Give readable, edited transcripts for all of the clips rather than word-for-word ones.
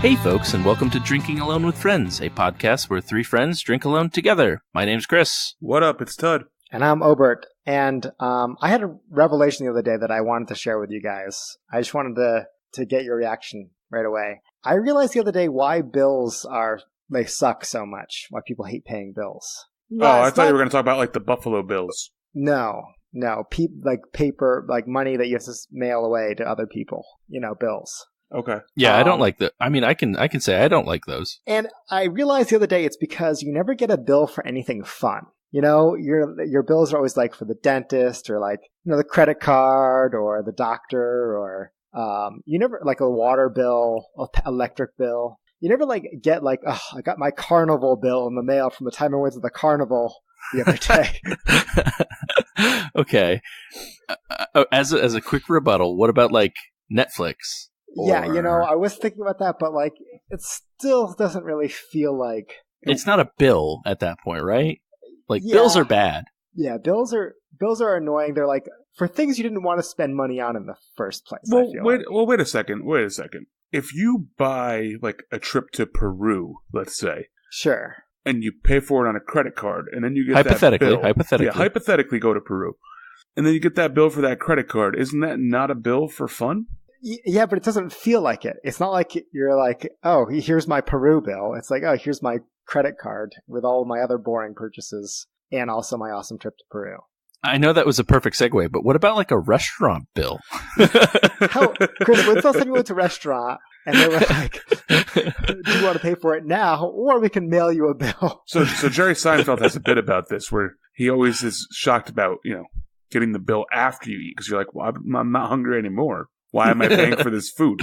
Hey folks, and welcome to Drinking Alone with Friends, a podcast where three friends drink alone together. My name's Chris. What up? It's Todd. And I'm Obert. And I had a revelation the other day that I wanted to share with you guys. I just wanted to get your reaction right away. I realized the other day why bills they suck so much, why people hate paying bills. No, I thought you were going to talk about like the Buffalo Bills. No. Paper, like money that you have to mail away to other people, bills. Okay. Yeah, I don't like the. I mean, I can say I don't like those. And I realized the other day it's because you never get a bill for anything fun. Your bills are always like for the dentist or like the credit card or the doctor or you never like a water bill, electric bill. You never like get like, oh, I got my carnival bill in the mail from the time I went to the carnival the other day. Okay. As a quick rebuttal, what about like Netflix? Yeah, I was thinking about that, but like, it still doesn't really feel like it's not a bill at that point, right? Like bills are bad. Yeah, bills are annoying. They're like for things you didn't want to spend money on in the first place. Wait a second. If you buy like a trip to Peru, let's say, sure, and you pay for it on a credit card, and then you get hypothetically, hypothetically go to Peru, and then you get that bill for that credit card. Isn't that not a bill for fun? Yeah, but it doesn't feel like it. It's not like you're like, oh, here's my Peru bill. It's like, oh, here's my credit card with all of my other boring purchases and also my awesome trip to Peru. I know that was a perfect segue, but what about like a restaurant bill? Chris, when's the last time you went to a restaurant and they were like, do you want to pay for it now or we can mail you a bill? So Jerry Seinfeld has a bit about this where he always is shocked about, getting the bill after you eat because you're like, well, I'm not hungry anymore. Why am I paying for this food?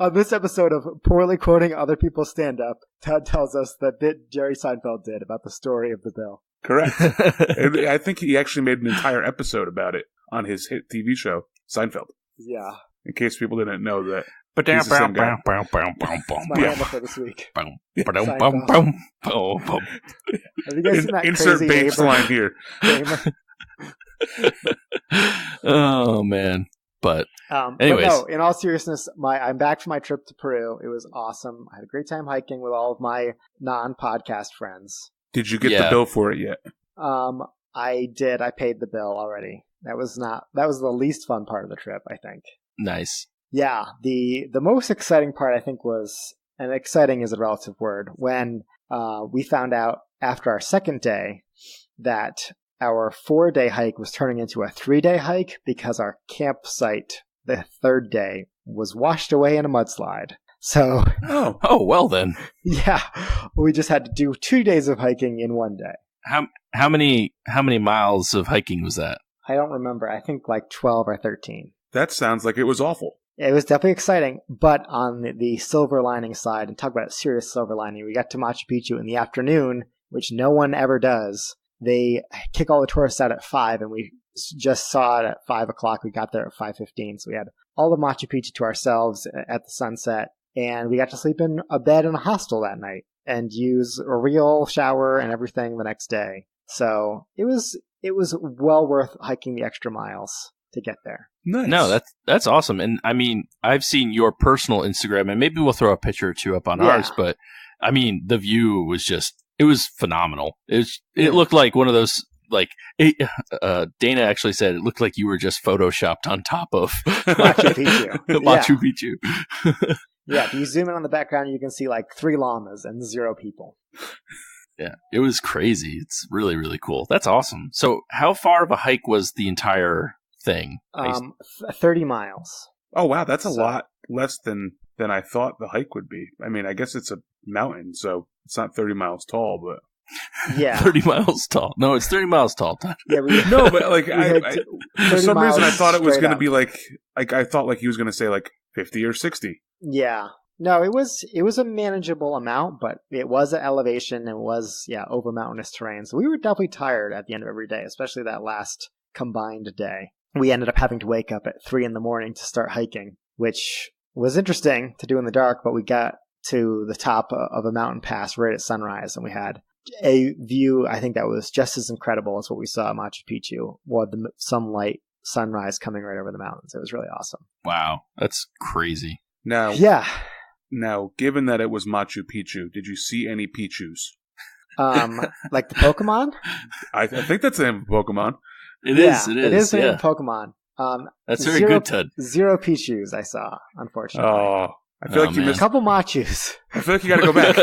On this episode of Poorly Quoting Other People's Stand-Up, Todd tells us the bit Jerry Seinfeld did about the story of the bill. Correct. I think he actually made an entire episode about it on his hit TV show, Seinfeld. Yeah. In case people didn't know that. But he's the same guy. My handle for this week. Have you guys seen that Insert bass line here. Oh, man. But anyways. But no, in all seriousness, I'm back from my trip to Peru. It was awesome. I had a great time hiking with all of my non-podcast friends. Did you get the bill for it yet? I did. I paid the bill already. That was the least fun part of the trip, I think. Nice. Yeah. The most exciting part, I think, was, and exciting is a relative word, when we found out after our second day that our 4-day hike was turning into a 3-day hike because our campsite, the third day, was washed away in a mudslide. So, oh, well then. Yeah, we just had to do 2 days of hiking in 1 day. How many miles of hiking was that? I don't remember. I think like 12 or 13. That sounds like it was awful. It was definitely exciting, but on the silver lining side, and talk about a serious silver lining, we got to Machu Picchu in the afternoon, which no one ever does. They kick all the tourists out at 5, and we just saw it at 5 o'clock. We got there at 5:15, so we had all of Machu Picchu to ourselves at the sunset, and we got to sleep in a bed in a hostel that night and use a real shower and everything the next day. So it was well worth hiking the extra miles to get there. Nice. No, that's awesome. And I mean, I've seen your personal Instagram, and maybe we'll throw a picture or two up on ours, but I mean, the view was it was phenomenal. It looked like one of those, like, Dana actually said it looked like you were just photoshopped on top of Machu Picchu. Machu Picchu. Yeah, if you zoom in on the background, you can see like 3 llamas and 0 people. Yeah, it was crazy. It's really, really cool. That's awesome. So how far of a hike was the entire thing? 30 miles. Oh, wow. That's a lot less than I thought the hike would be. I mean, I guess it's a mountain, so it's not 30 miles tall, but... Yeah. 30 miles tall. No, it's 30 miles tall. Yeah, no, but like, for some reason I thought it was going to be like I thought like he was going to say like 50 or 60. Yeah. No, it was a manageable amount, but it was an elevation and it was, over mountainous terrain. So we were definitely tired at the end of every day, especially that last combined day. We ended up having to wake up at 3 a.m. to start hiking, which was interesting to do in the dark, but we got to the top of a mountain pass right at sunrise, and we had a view, I think, that was just as incredible as what we saw at Machu Picchu, with the sunlight sunrise coming right over the mountains. It was really awesome. Wow, that's crazy. Now, Now, given that it was Machu Picchu, did you see any Pichus? Like the Pokemon? I think that's the name of Pokemon. It is. It is the name of Pokemon. That's very good, Ted. 0 Pichus I saw, unfortunately. Oh, I feel like you missed a couple Machus. I feel like you got to go back.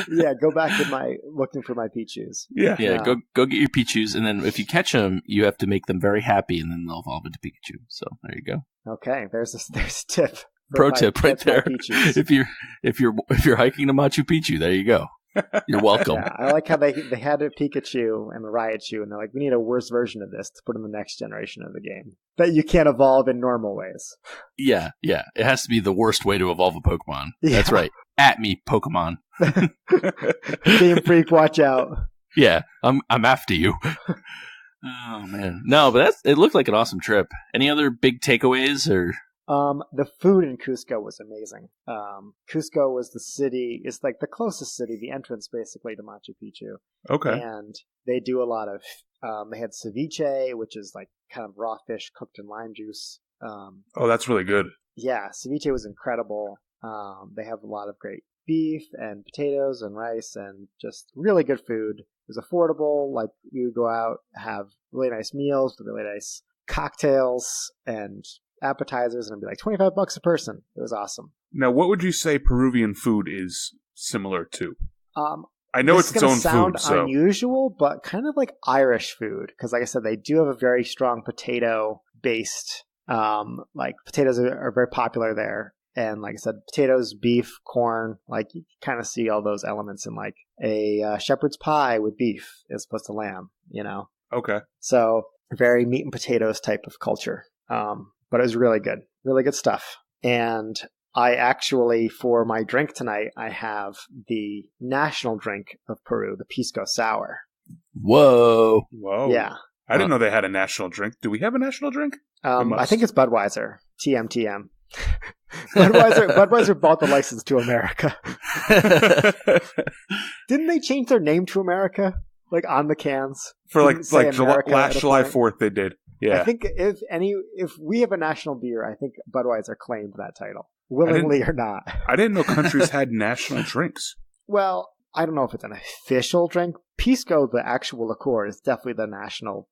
Yeah, go back to looking for my Pichus. Yeah. Go get your Pichus, and then if you catch them, you have to make them very happy, and then they'll evolve into Pikachu. So there you go. Okay, there's a tip. Pro tip right there. If you're hiking to Machu Picchu, there you go. You're welcome. Yeah, I like how they had a Pikachu and the Raichu, and they're like, we need a worse version of this to put in the next generation of the game that you can't evolve in normal ways. Yeah. It has to be the worst way to evolve a Pokemon. Yeah. That's right. At me, Pokemon. Game Freak, watch out. Yeah, I'm after you. Oh man, no, but it looked like an awesome trip. Any other big takeaways or? The food in Cusco was amazing. Cusco was the city, it's like the closest city, the entrance basically to Machu Picchu. Okay. And they do a lot of, they had ceviche, which is like kind of raw fish cooked in lime juice. Oh, that's really good. Yeah, ceviche was incredible. They have a lot of great beef and potatoes and rice and just really good food. It was affordable. Like we would go out, have really nice meals with really nice cocktails and appetizers, and it'd be like $25 a person. It was awesome. Now, what would you say Peruvian food is similar to? I know it's its own food, so unusual, but kind of like Irish food, because like I said, they do have a very strong potato-based. Like potatoes are very popular there, and like I said, potatoes, beef, corn. Like you kind of see all those elements in like a shepherd's pie with beef as opposed to lamb. You know. Okay. So very meat and potatoes type of culture. But it was really good stuff. And I actually, for my drink tonight, I have the national drink of Peru, the Pisco Sour. Whoa. Yeah. I didn't know they had a national drink. Do we have a national drink? I think it's Budweiser. TM. Budweiser bought the license to America. Didn't they change their name to America? Like on the cans? For last July 4th they did. Yeah. I think if we have a national beer, I think Budweiser claimed that title, willingly or not. I didn't know countries had national drinks. Well, I don't know if it's an official drink. Pisco, the actual liqueur, is definitely the national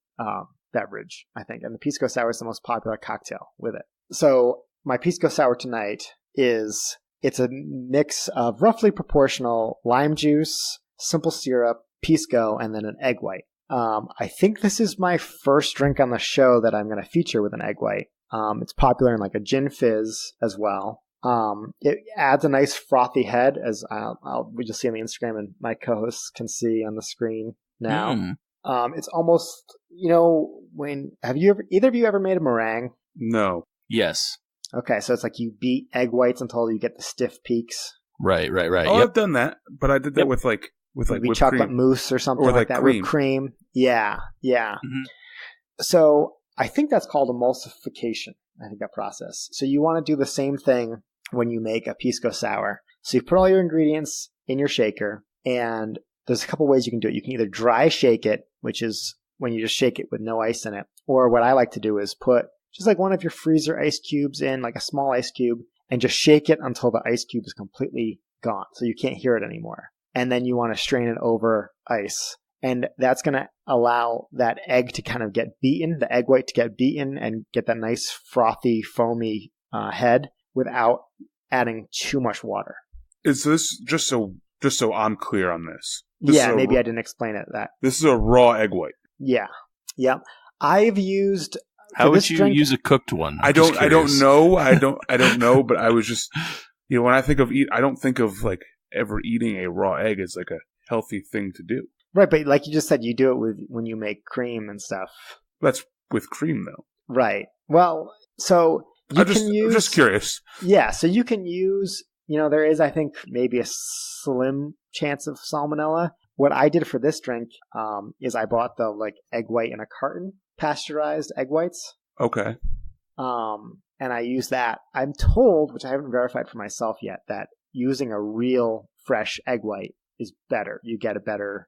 beverage, I think. And the Pisco Sour is the most popular cocktail with it. So my Pisco Sour tonight it's a mix of roughly proportional lime juice, simple syrup, Pisco, and then an egg white. I think this is my first drink on the show that I'm going to feature with an egg white. It's popular in like a gin fizz as well. It adds a nice frothy head, as we just see on the Instagram, and my co-hosts can see on the screen now. It's almost, have either of you ever made a meringue? No. Yes. Okay, so it's like you beat egg whites until you get the stiff peaks. Right. Oh, I've done that, but I did that with maybe chocolate cream. Mousse or something or like that. Cream. With cream. Yeah. Mm-hmm. So I think that's called emulsification, I think that process. So you want to do the same thing when you make a Pisco Sour. So you put all your ingredients in your shaker, and there's a couple ways you can do it. You can either dry shake it, which is when you just shake it with no ice in it. Or what I like to do is put just like one of your freezer ice cubes in, like a small ice cube, and just shake it until the ice cube is completely gone, so you can't hear it anymore. And then you want to strain it over ice. And that's going to allow that egg to kind of get beaten, the egg white to get beaten and get that nice frothy, foamy head without adding too much water. Is this just so I'm clear on this? Maybe I didn't explain it that. This is a raw egg white. Yeah. I've used. How would you use a cooked one? I don't know. I don't know. But I was just, when I think of I don't think of like ever eating a raw egg as like a healthy thing to do. Right, but like you just said, you do it when you make cream and stuff. That's with cream, though. Right. Well, so I'm just curious. Yeah, so you can use, there is, I think, maybe a slim chance of salmonella. What I did for this drink is I bought the egg white in a carton, pasteurized egg whites. Okay. And I used that. I'm told, which I haven't verified for myself yet, that using a real fresh egg white is better. You get a better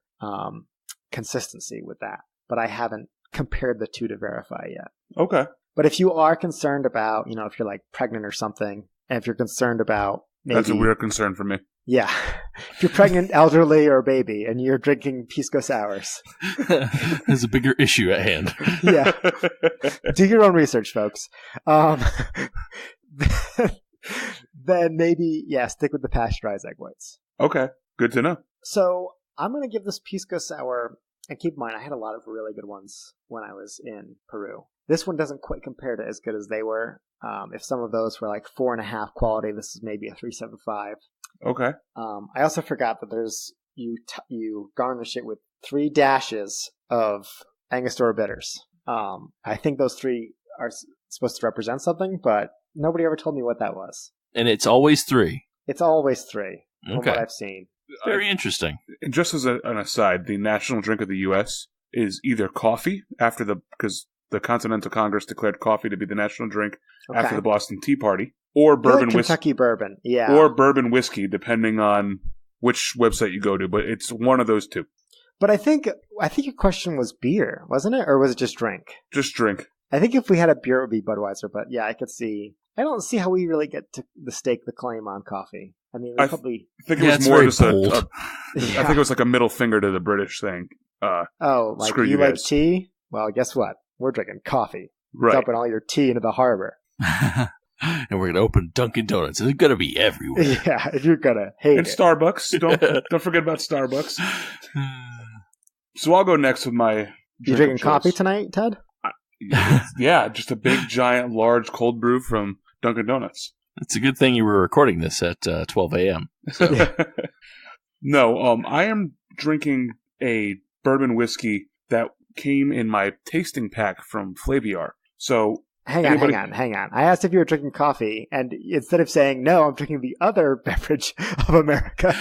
consistency with that. But I haven't compared the two to verify yet. Okay. But if you are concerned about, if you're pregnant or something And if you're concerned about maybe... That's a weird concern for me. Yeah. If you're pregnant, elderly, or a baby, and you're drinking pisco sours. There's a bigger issue at hand. Yeah. Do your own research, folks. Then maybe, stick with the pasteurized egg whites. Okay. Good to know. So I'm going to give this pisco sour, and keep in mind, I had a lot of really good ones when I was in Peru. This one doesn't quite compare to as good as they were. If some of those were like 4.5 quality, this is maybe a 3.75. Okay. I also forgot that there's you garnish it with 3 dashes of Angostura bitters. I think those 3 are supposed to represent something, but nobody ever told me what that was. And it's always 3. It's always 3, from what I've seen. Very interesting. And just as an aside, the national drink of the U.S. is either coffee because the Continental Congress declared coffee to be the national drink after the Boston Tea Party, or bourbon whiskey. Kentucky bourbon, yeah. Or bourbon whiskey, depending on which website you go to, but it's one of those 2. But I think your question was beer, wasn't it? Or was it just drink? Just drink. I think if we had a beer, it would be Budweiser, but yeah, I could see. I don't see how we really get to stake the claim on coffee. I mean, I probably... think it was more just I think it was like a middle finger to the British thing. Like screw you guys. like tea? Well, guess what? We're drinking coffee. Right. Dumping all your tea into the harbor. And we're going to open Dunkin' Donuts. It's going to be everywhere. Yeah, you're going to hate and it. Starbucks. Don't forget about Starbucks. So I'll go next with my... You drinking coffee tonight, Ted? Yeah, just a big, giant, large cold brew from Dunkin' Donuts. It's a good thing you were recording this at 12 a.m. So. No, I am drinking a bourbon whiskey that came in my tasting pack from PBR. So hang on. I asked if you were drinking coffee, and instead of saying no, I'm drinking the other beverage of America.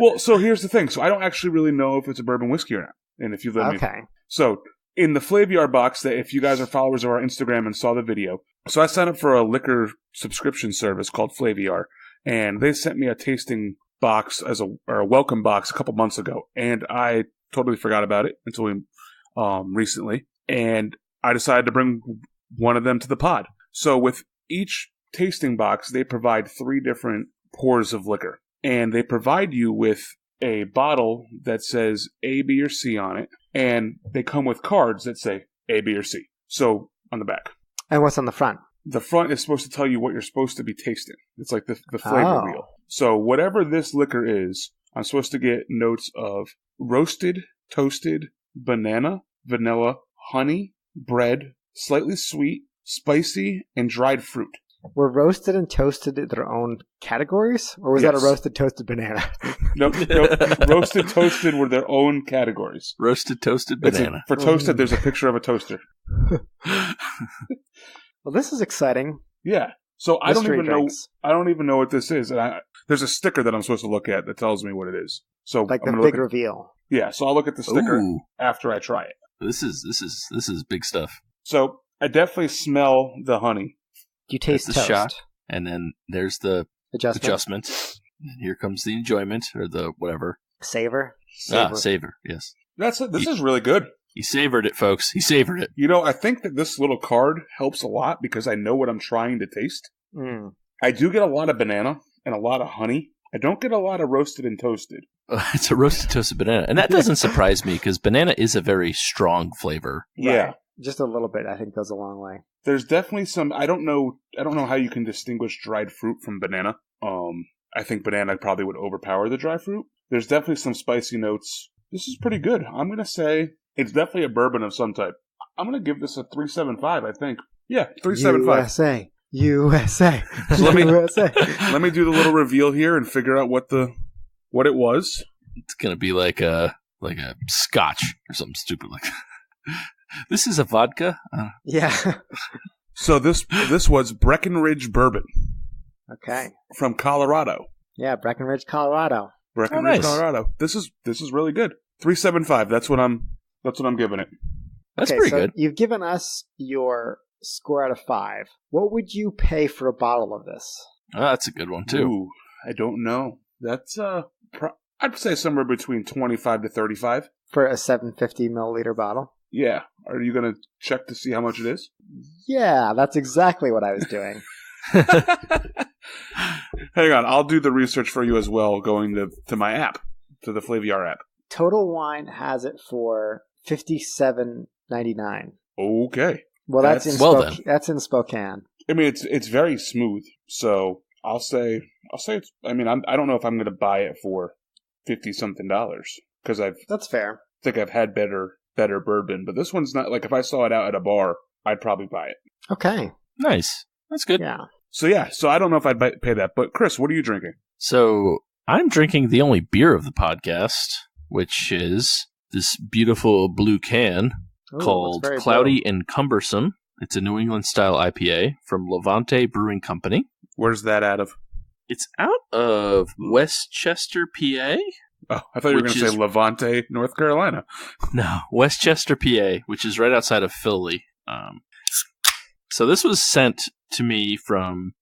Well, so here's the thing. So I don't actually really know if it's a bourbon whiskey or not. And if you let me. Okay. So in the PBR box, that if you guys are followers of our Instagram and saw the video, so I signed up for a liquor subscription service called PBR, and they sent me a tasting box or a welcome box a couple months ago, and I totally forgot about it until recently, and I decided to bring one of them to the pod. So with each tasting box, they provide 3 different pours of liquor, and they provide you with a bottle that says A, B, or C on it, and they come with cards that say A, B, or C. So on the back. And what's on the front? The front is supposed to tell you what you're supposed to be tasting. It's like the flavor wheel. So whatever this liquor is, I'm supposed to get notes of roasted, toasted, banana, vanilla, honey, bread, slightly sweet, spicy, and dried fruit. Were roasted and toasted their own categories? Or was that a roasted, toasted banana? Nope. Roasted, toasted were their own categories. Roasted, toasted banana. For toasted, there's a picture of a toaster. Well, this is exciting. Yeah. So I don't even know what this is. And there's a sticker that I'm supposed to look at that tells me what it is. So like the big reveal. Yeah. So I'll look at the sticker after I try it. This is big stuff. So I definitely smell the honey. You taste the toast. shot, and then there's the adjustment. And here comes the enjoyment, or the whatever. Savor. Savor, yes. This is really good. He savored it, folks. He savored it. You know, I think that this little card helps a lot because I know what I'm trying to taste. Mm. I do get a lot of banana and a lot of honey. I don't get a lot of roasted and toasted. It's a roasted toasted banana. And that doesn't surprise me because banana is a very strong flavor. Yeah. Right. Just a little bit, I think, goes a long way. There's definitely some. I don't know how you can distinguish dried fruit from banana. I think banana probably would overpower the dry fruit. There's definitely some spicy notes. This is pretty good. I'm gonna say it's definitely a bourbon of some type. I'm gonna give this a 3.75. I think. Yeah, 3.75. USA. So let me do the little reveal here and figure out what it was. It's gonna be like a scotch or something stupid like that. This is a vodka? Yeah. So this was Breckenridge Bourbon. Okay. From Colorado. Yeah, Breckenridge, Colorado. Breckenridge, Colorado. This is really good. 3.75. That's what I'm giving it. That's pretty good. You've given us your score out of 5. What would you pay for a bottle of this? Oh, that's a good one too. Ooh, I don't know. That's I'd say somewhere between 25 to 35 for a 750 milliliter bottle. Yeah. Are you going to check to see how much it is? Yeah, that's exactly what I was doing. Hang on. I'll do the research for you as well, going to my app, to the Flaviar app. Total Wine has it for $57.99. Okay. Well, that's in Spokane. I mean, it's very smooth. So I'll say it's. I mean, I don't know if I'm going to buy it for $50-something because That's fair. think I've had better bourbon, but this one's not like if I saw it out at a bar, I'd probably buy it. Okay. Nice. That's good. Yeah. So I don't know if I'd pay that. But Chris, what are you drinking? So I'm drinking the only beer of the podcast, which is this beautiful blue can called Cloudy and Cumbersome. It's a New England style IPA from Levante Brewing Company. Where's that out of? It's out of Westchester, PA. Oh, I thought you were going to say Levante, North Carolina. No, Westchester, PA, which is right outside of Philly. So this was sent to me from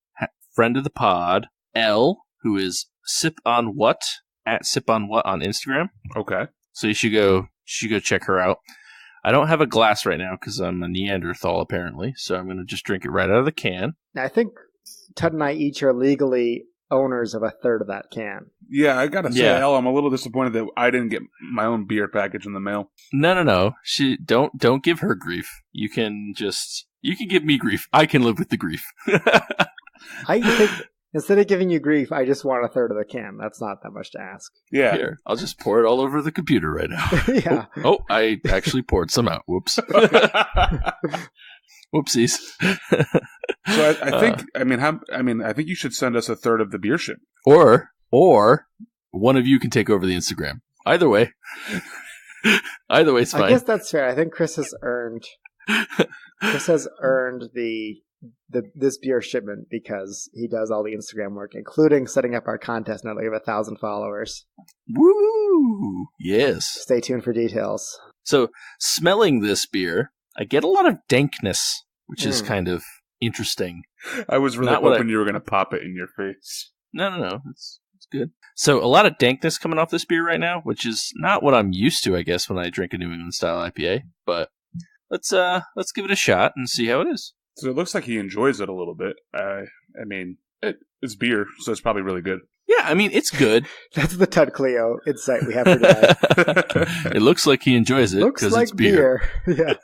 friend of the pod, Elle, who is Sip on What at Sip on What on Instagram. Okay. So you should go check her out. I don't have a glass right now because I'm a Neanderthal apparently, so I'm going to just drink it right out of the can. I think Tut and I each are legally owners of a third of that can. Yeah, I gotta say, Elle, I'm a little disappointed that I didn't get my own beer package in the mail. No. Don't give her grief. You can give me grief. I can live with the grief. I think instead of giving you grief, I just want a third of the can. That's not that much to ask. Yeah. Here, I'll just pour it all over the computer right now. Yeah. Oh, I actually poured some out. Whoops. Whoopsies. So I think I think you should send us a third of the beer ship. Or one of you can take over the Instagram. Either way it's fine. I guess that's fair. I think Chris has earned this beer shipment because he does all the Instagram work, including setting up our contest now that we have 1,000 followers. Woo! Yes. Stay tuned for details. So, smelling this beer, I get a lot of dankness, which is kind of interesting. I was really hoping you were going to pop it in your face. No. It's good. So, a lot of dankness coming off this beer right now, which is not what I'm used to, I guess, when I drink a New England style IPA. But let's give it a shot and see how it is. So it looks like he enjoys it a little bit. It's beer, so it's probably really good. Yeah, I mean, it's good. That's the Tud Cleo insight we have for today. It looks like he enjoys it because like it's beer. Yeah.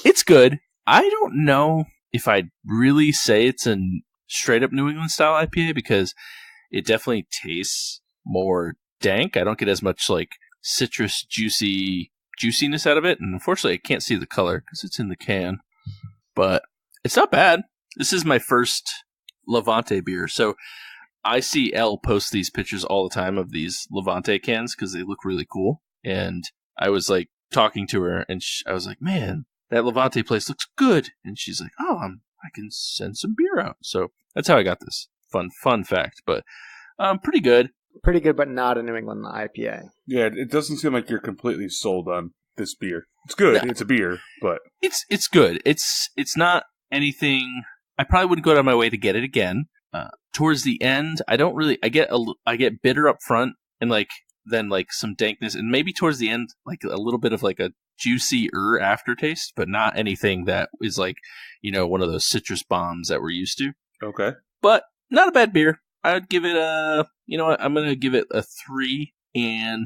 It's good. I don't know if I'd really say it's a straight up New England style IPA because it definitely tastes more dank. I don't get as much like citrus juiciness out of it, and unfortunately I can't see the color because it's in the can. But it's not bad. This is my first Levante beer. So I see Elle post these pictures all the time of these Levante cans because they look really cool. And I was like talking to her and I was like, man, that Levante place looks good. And she's like, oh, I can send some beer out. So that's how I got this fun fact. But pretty good. Pretty good, but not a New England IPA. Yeah, it doesn't seem like you're completely sold on this beer. It's good. No. It's a beer, but it's good. It's not anything. I probably wouldn't go out of my way to get it again. Towards the end, I get bitter up front and then some dankness, and maybe towards the end like a little bit of like a juicy aftertaste, but not anything that is like one of those citrus bombs that we're used to. Okay, but not a bad beer. I'd give it I'm going to give it a 3 1/4.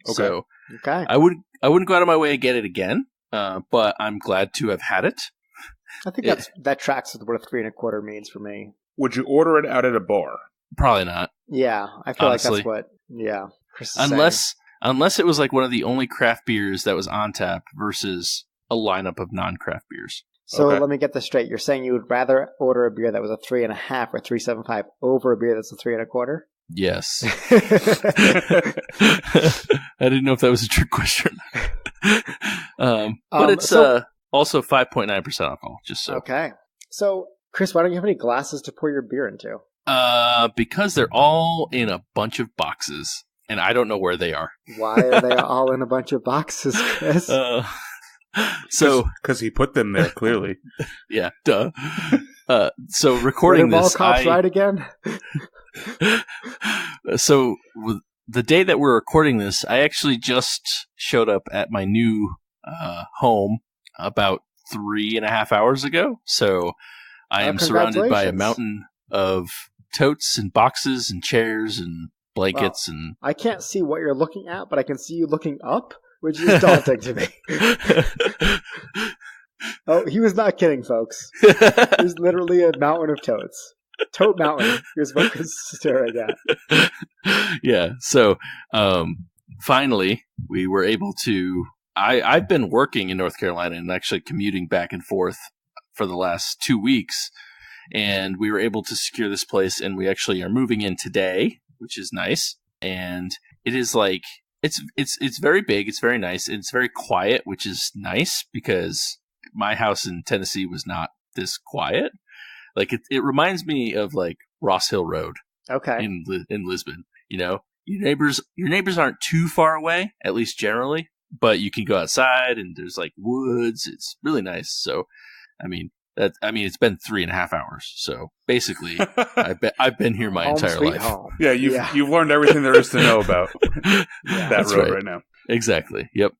Okay. So okay. I wouldn't go out of my way to get it again, but I'm glad to have had it. I think that tracks with what a 3 1/4 means for me. Would you order it out at a bar? Probably not. Yeah, I feel honestly. Like that's what. Yeah, Chris is unless it was like one of the only craft beers that was on tap versus a lineup of non-craft beers. So Let me get this straight. You're saying you would rather order a beer that was a 3 1/2 or 3.75 over a beer that's a 3 1/4? Yes. I didn't know if that was a trick question. But it's also 5.9% alcohol. Just so. Okay. So, Chris, why don't you have any glasses to pour your beer into? Because they're all in a bunch of boxes, and I don't know where they are. Why are they all in a bunch of boxes, Chris? Because he put them there, clearly. Yeah, duh. So recording Were this, all cops right again? So the day that we're recording this, I actually just showed up at my new home about 3.5 hours ago. So I am surrounded by a mountain of totes and boxes and chairs and blankets. And I can't see what you're looking at, but I can see you looking up, which is daunting to me. Oh, he was not kidding, folks. There's literally a mountain of totes. Tote Mountain is what he's staring at. Yeah, so finally we were able to... I've been working in North Carolina and actually commuting back and forth for the last 2 weeks, and we were able to secure this place, and we actually are moving in today, which is nice. And it is like... It's very big, it's very nice, and it's very quiet, which is nice because my house in Tennessee was not this quiet. Like it reminds me of like Ross Hill Road, in Lisbon. You know, your neighbors aren't too far away, at least generally, but you can go outside and there's like woods. It's really nice. So, it's been 3.5 hours. So basically, I've been here my entire life. Home. Yeah, you've learned everything there is to know about that road right now. Exactly. Yep.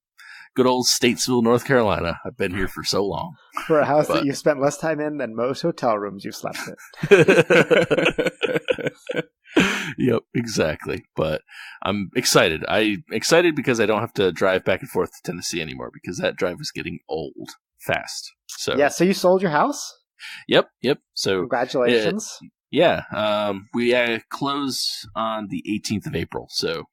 Good old Statesville, North Carolina. I've been here for so long. For a house that you've spent less time in than most hotel rooms you've slept in. Yep, exactly. But I'm excited. I'm excited because I don't have to drive back and forth to Tennessee anymore because that drive was getting old fast. So yeah, so you sold your house? Yep. So congratulations. We close on the 18th of April. So,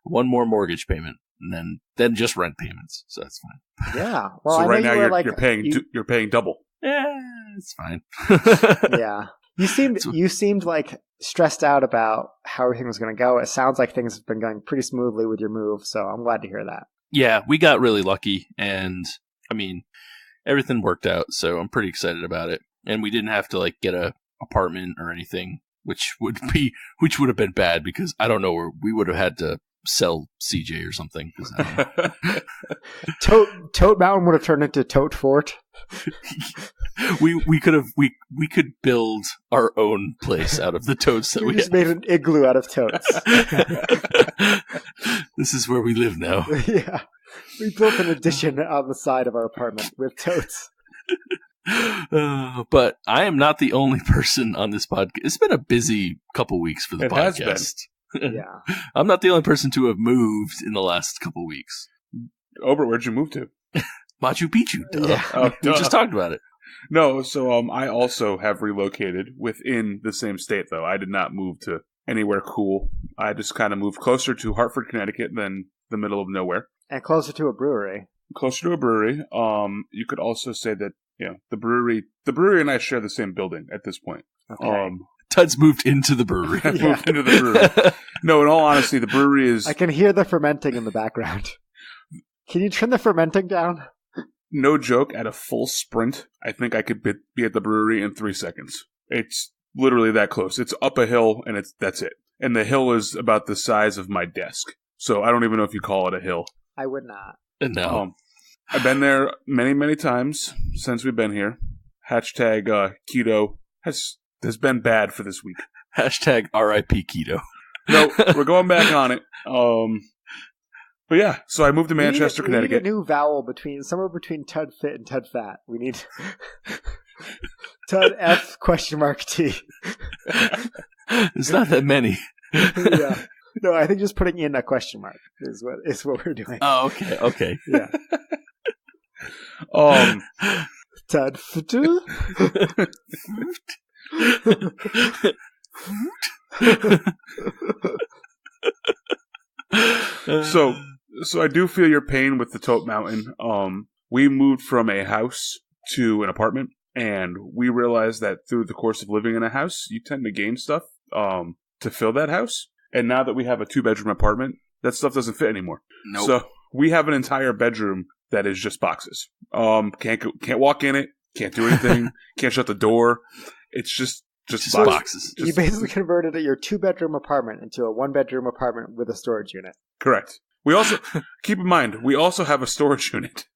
one more mortgage payment. And then just rent payments, so that's fine. Yeah. Well, so I right now you're paying double. Yeah, it's fine. Yeah. You seemed like stressed out about how everything was going to go. It sounds like things have been going pretty smoothly with your move, so I'm glad to hear that. Yeah, we got really lucky, and everything worked out. So I'm pretty excited about it. And we didn't have to like get a apartment or anything, which would have been bad because I don't know where we would have had to sell CJ or something. Tote Mountain would have turned into Tote Fort. we could build our own place out of the totes that we just made an igloo out of totes. This is where we live now. Yeah, we built an addition on the side of our apartment with totes. But I am not the only person on this podcast. It's been a busy couple weeks for the podcast. Has been. Yeah, I'm not the only person to have moved in the last couple weeks. Obert, where'd you move to? Machu Picchu. Duh. Yeah. We just talked about it. No, so I also have relocated within the same state, though. I did not move to anywhere cool. I just kind of moved closer to Hartford, Connecticut than the middle of nowhere. And closer to a brewery. Closer to a brewery. You could also say that, the brewery and I share the same building at this point. Okay. Tud's moved into the brewery. Moved into the brewery. No, in all honesty, the brewery is... I can hear the fermenting in the background. Can you turn the fermenting down? No joke, at a full sprint, I think I could be at the brewery in 3 seconds. It's literally that close. It's up a hill, and that's it. And the hill is about the size of my desk. So I don't even know if you call it a hill. I would not. No. I've been there many, many times since we've been here. Hashtag keto has been bad for this week. Hashtag RIP keto. No, we're going back on it. But yeah, so I moved to Manchester, Connecticut. We need a new vowel somewhere between Tud Fit and Tud Fat. We need Tud F T. There's not that many. Yeah. No, I think just putting in a question mark is what we're doing. Oh, okay. Yeah. Tud Fit. So I do feel your pain with the Tote Mountain. We moved from a house to an apartment, and we realized that through the course of living in a house, you tend to gain stuff to fill that house. And now that we have a 2-bedroom apartment, that stuff doesn't fit anymore. Nope. So we have an entire bedroom that is just boxes. Can't walk in it. Can't do anything. Can't shut the door. It's just boxes. You basically converted your 2-bedroom apartment into a 1-bedroom apartment with a storage unit. Correct. We also, keep in mind, we also have a storage unit.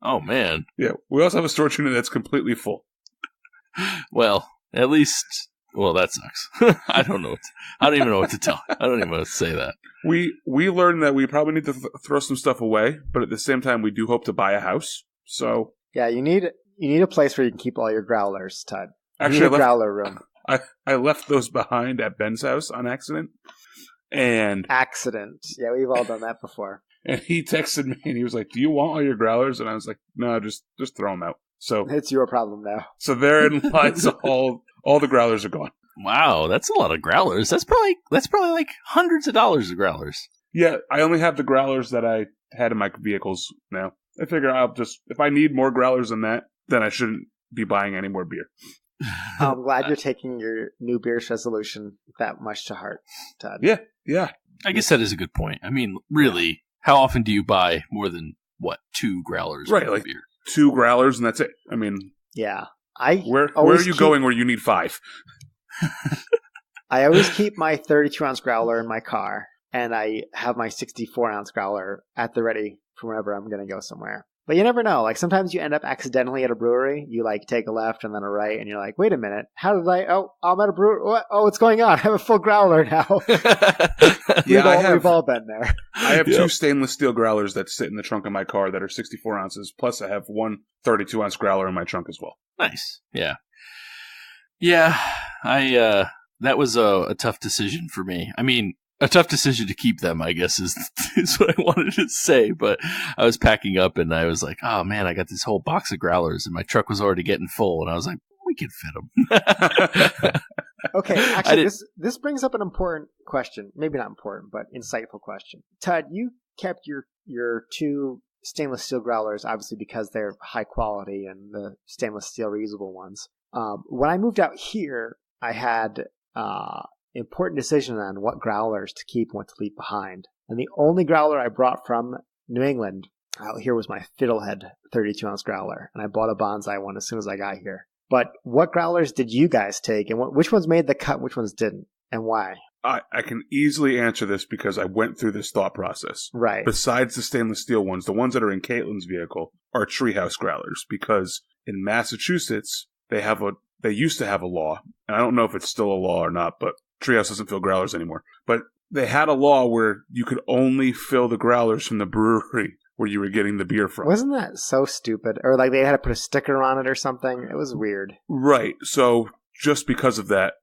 Oh, man. Yeah, we also have a storage unit that's completely full. Well, at least Well, that sucks. I don't know. I don't even know what to tell. I don't even know what to say that. We learned that we probably need to throw some stuff away, but at the same time, we do hope to buy a house. So yeah, you need a place where you can keep all your growlers, Todd. Actually, a growler room. I left those behind at Ben's house on accident. And accident. Yeah, we've all done that before. And he texted me and he was like, "Do you want all your growlers?" And I was like, "No, just throw them out." So it's your problem now. So therein lies all the growlers are gone. Wow, that's a lot of growlers. That's probably like hundreds of dollars of growlers. Yeah, I only have the growlers that I had in my vehicles now. I figure if I need more growlers than that, then I shouldn't be buying any more beer. I'm glad you're taking your New Beer's resolution that much to heart, Todd. Yeah. I guess that is a good point. I mean, really, how often do you buy more than, 2 growlers right, of like beer? 2 growlers and that's it. I mean, yeah. Where are you going where you need 5? I always keep my 32-ounce growler in my car, and I have my 64-ounce growler at the ready for whenever I'm going to go somewhere. But you never know. Like, sometimes you end up accidentally at a brewery. You, take a left and then a right, and you're like, wait a minute. How did I'm at a brewery. What? Oh, what's going on? I have a full growler now. We've all been there. I have 2 stainless steel growlers that sit in the trunk of my car that are 64 ounces. Plus, I have one 32-ounce growler in my trunk as well. Nice. Yeah. Yeah. That was a tough decision for me. I mean, a tough decision to keep them, I guess, is what I wanted to say. But I was packing up and I was like, oh, man, I got this whole box of growlers and my truck was already getting full. And I was like, we can fit them. Okay, actually, this brings up an important question. Maybe not important, but insightful question. Todd, you kept your 2 stainless steel growlers, obviously because they're high quality and the stainless steel reusable ones. When I moved out here, I had important decision on what growlers to keep and what to leave behind. And the only growler I brought from New England out here was my Fiddlehead 32-ounce growler. And I bought a Bonsai one as soon as I got here. But what growlers did you guys take? And which ones made the cut, which ones didn't? And why? I can easily answer this because I went through this thought process. Right. Besides the stainless steel ones, the ones that are in Caitlin's vehicle are treehouse growlers. Because in Massachusetts, they used to have a law, and I don't know if it's still a law or not, but Treehouse doesn't fill growlers anymore. But they had a law where you could only fill the growlers from the brewery where you were getting the beer from. Wasn't that so stupid? Or they had to put a sticker on it or something? It was weird. Right. So just because of that,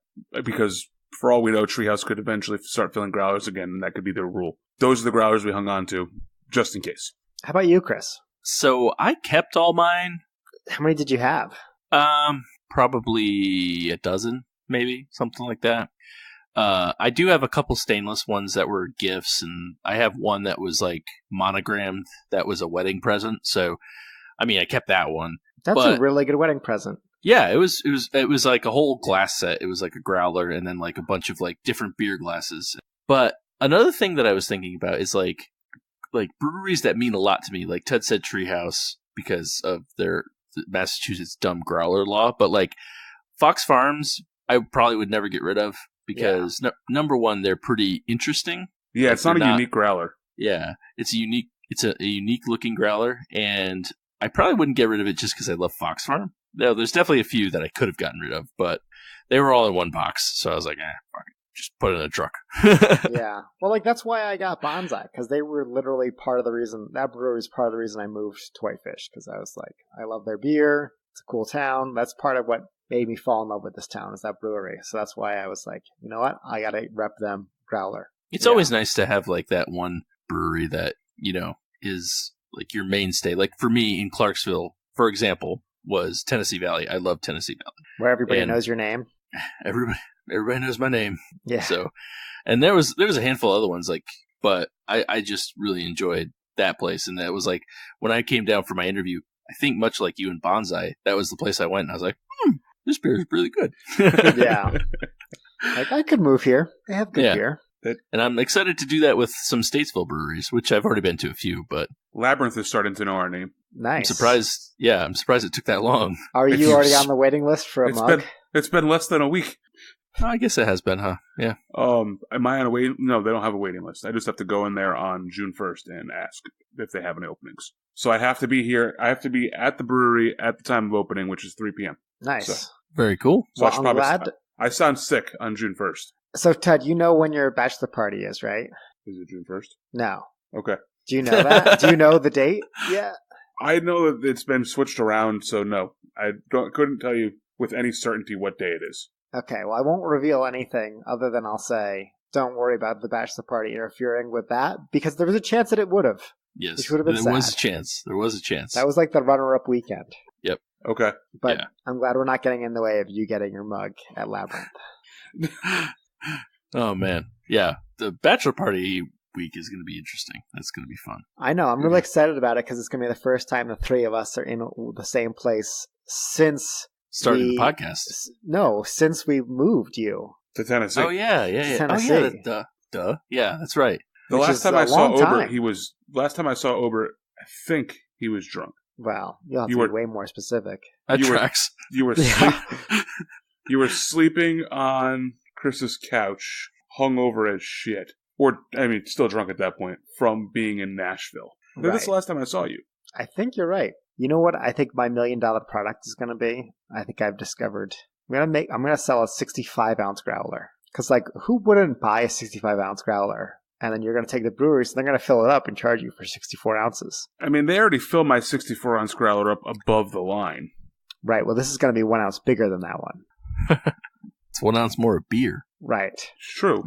because for all we know, Treehouse could eventually start filling growlers again, and that could be their rule. Those are the growlers we hung on to, just in case. How about you, Chris? So I kept all mine. How many did you have? Probably a dozen, maybe, something like that. I do have a couple stainless ones that were gifts, and I have one that was monogrammed. That was a wedding present. So, I mean, I kept that one. That's a really good wedding present. Yeah, it was like a whole glass set. It was like a growler, and then a bunch of different beer glasses. But another thing that I was thinking about is like breweries that mean a lot to me. Like Ted said, Treehouse because of their Massachusetts dumb growler law, but Fox Farms, I probably would never get rid of. Because number one, they're pretty interesting. Yeah, it's not a unique growler. Yeah, it's a unique looking growler, and I probably wouldn't get rid of it just because I love Fox Farm. No, there's definitely a few that I could have gotten rid of, but they were all in one box, so I was like, fuck it, just put it in a truck. Yeah, well, that's why I got Bonsai, because they were literally part of the reason, that brewery was part of the reason I moved to Whitefish, because I was like, I love their beer, it's a cool town, that's part of what made me fall in love with this town is that brewery. So that's why I was like, you know what? I got to rep them growler. It's always nice to have that one brewery that, is your mainstay. For me in Clarksville, for example, was Tennessee Valley. I love Tennessee Valley. Where everybody knows your name. Everybody knows my name. Yeah. So, and there was a handful of other ones but I just really enjoyed that place. And that was when I came down for my interview, I think much like you and Bonsai, that was the place I went and I was like, this beer is really good. Yeah. I could move here. They have good beer. And I'm excited to do that with some Statesville breweries, which I've already been to a few, but Labyrinth is starting to know our name. Nice. I'm surprised it took that long. Are you already on the waiting list for a mug? It's been less than a week. Oh, I guess it has been, huh? Yeah. Am I on a waiting? No, they don't have a waiting list. I just have to go in there on June 1st and ask if they have any openings. So I have to be here. I have to be at the brewery at the time of opening, which is 3 p.m. Nice. So, very cool. So I'm I sound sick on June 1st. So, Ted, you know when your bachelor party is, right? Is it June 1st? No. Okay. Do you know that? Do you know the date? Yeah. I know that it's been switched around, so no. I couldn't tell you with any certainty what day it is. Okay, well, I won't reveal anything other than I'll say, don't worry about the bachelor party interfering with that, because there was a chance that it would have. Yes, which would have been there sad. was a chance. There was a chance. That was like the runner-up weekend. Yep. Okay. But I'm glad we're not getting in the way of you getting your mug at Labyrinth. Oh, man. Yeah, the bachelor party week is going to be interesting. That's going to be fun. I know. I'm really excited about it because it's going to be the first time the three of us are in the same place since... Starting the podcast. No, since we moved you. To Tennessee. Oh, yeah. Tennessee. Oh, yeah, duh. Yeah, that's right. The last time I saw Obert, I think he was drunk. Well, you'll have to be way more specific. That tracks. You were sleeping on Chris's couch, hungover as shit. Or, I mean, still drunk at that point, from being in Nashville. Right. That's the last time I saw you. I think you're right. You know what I think my $1 million product is going to be? I think I've discovered. I'm going to sell a 65-ounce growler. Because, like, who wouldn't buy a 65-ounce growler? And then you're going to take the brewery, so they're going to fill it up and charge you for 64 ounces. I mean, they already filled my 64-ounce growler up above the line. Right. Well, this is going to be 1 ounce bigger than that one. It's 1 ounce more of beer. Right. It's true.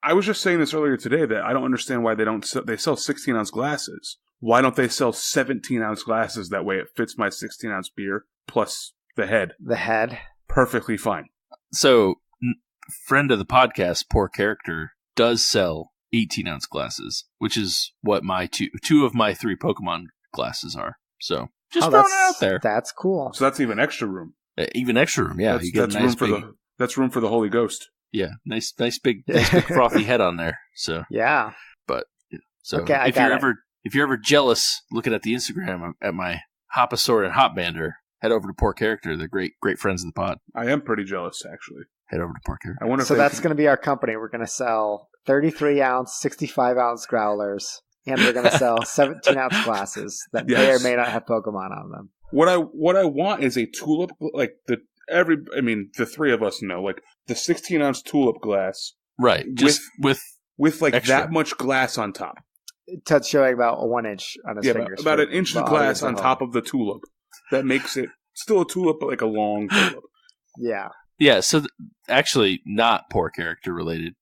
I was just saying this earlier today that I don't understand why they sell 16-ounce glasses. Why don't they sell 17-ounce glasses? That way it fits my 16-ounce beer plus the head. The head? Perfectly fine. So, friend of the podcast, Poor Character, does sell 18-ounce glasses, which is what my two of my 3 Pokemon glasses are. So, just throwing it out there. That's cool. So that's even extra room. Even extra room, yeah. That's room for the Holy Ghost. Yeah, nice big frothy head on there. So yeah. But so okay, if you're ever jealous looking at the Instagram at my Hopasaur and Hopbander, head over to Poor Character. They're great friends of the pod. I am pretty jealous, actually. Head over to Poor Character. I wonder so that's going to be our company. We're going to sell 33-ounce, 65-ounce growlers, and we're going to sell 17-ounce glasses that may or may not have Pokemon on them. What I want is a tulip, like the 3 of us know, like the 16-ounce tulip glass, right? Just with like extra. that much glass on top. Touch showing about 1 inch on his fingers. About an inch of glass on top of the tulip. That makes it still a tulip, but like a long tulip. Yeah. Yeah. So actually, not Poor Character related.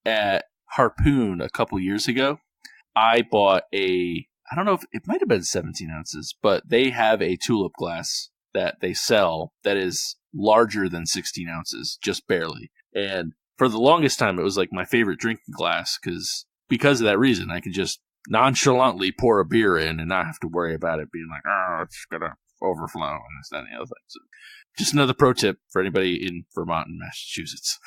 At Harpoon a couple years ago, I bought I don't know if it might have been 17 ounces, but they have a tulip glass that they sell that is larger than 16 ounces, just barely. And for the longest time, it was like my favorite drinking glass because of that reason. I could just nonchalantly pour a beer in and not have to worry about it being like, oh, it's going to overflow and this, that, and the other thing. So just another pro tip for anybody in Vermont and Massachusetts.